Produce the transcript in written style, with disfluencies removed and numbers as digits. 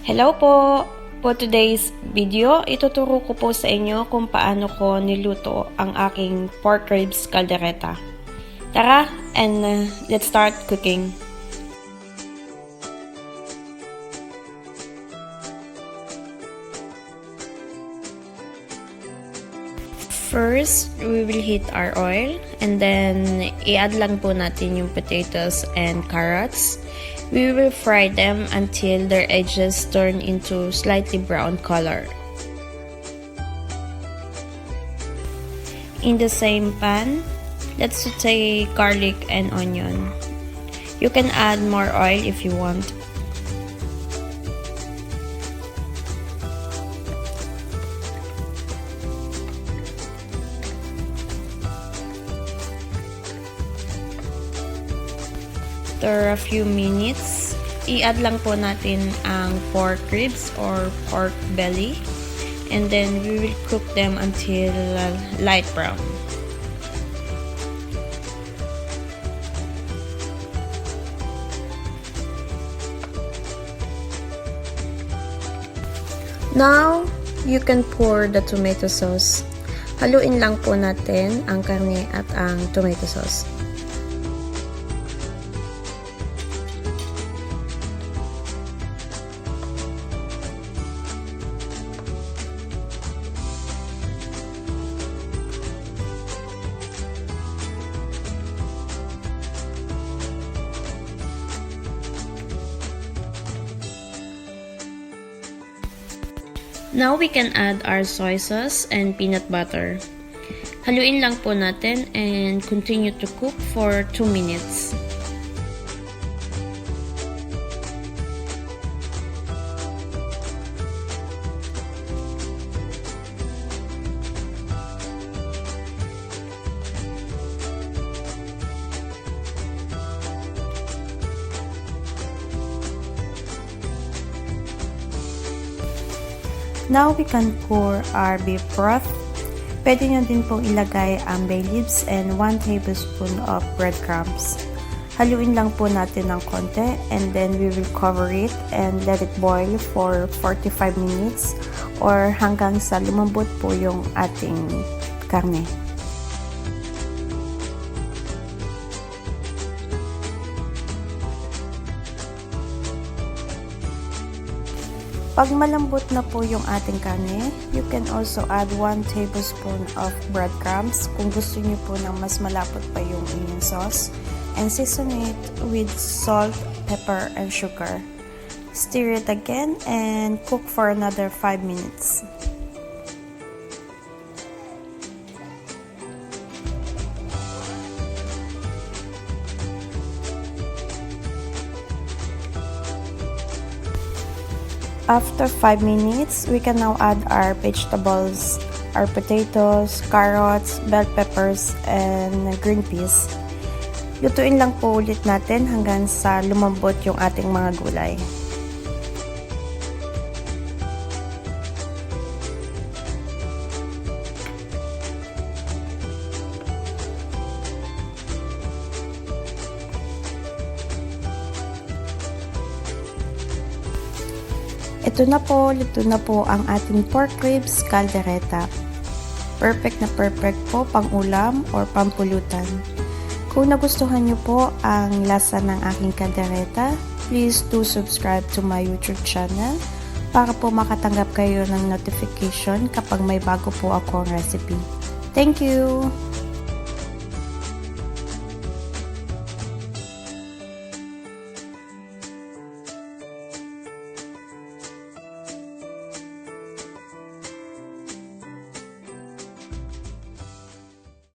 Hello po! For today's video, ituturo ko po sa inyo kung paano ko niluto ang aking pork ribs caldereta. Tara, and let's start cooking. First, we will heat our oil, and then i-add lang po natin yung potatoes and carrots. We will fry them until their edges turn into slightly brown color. In the same pan, let's saute garlic and onion. You can add more oil if you want. After a few minutes, i-add lang po natin ang pork ribs or pork belly, and then we will cook them until light brown. Now, you can pour the tomato sauce. Haluin lang po natin ang karne at ang tomato sauce. Now we can add our soy sauce and peanut butter. Haluin lang po natin and continue to cook for 2 minutes. Now we can pour our beef broth. Pwede nyo din pong ilagay ang bay leaves and 1 tablespoon of breadcrumbs. Haluin lang po natin ng konti, and then we will cover it and let it boil for 45 minutes or hanggang sa lumambot po yung ating karne. Pag malambot na po yung ating karne, you can also add 1 tablespoon of breadcrumbs kung gusto niyo po ng mas malapot pa yung inyong sauce, and season it with salt, pepper, and sugar. Stir it again and cook for another 5 minutes. After 5 minutes, we can now add our vegetables, our potatoes, carrots, bell peppers, and green peas. Lutuin lang po ulit natin hanggang sa lumambot yung ating mga gulay. Ito na po, luto na po ang ating pork ribs caldereta. Perfect na perfect po pang ulam or pampulutan. Kung nagustuhan niyo po ang lasa ng aking caldereta, please do subscribe to my YouTube channel para po makatanggap kayo ng notification kapag may bago po akong recipe. Thank you!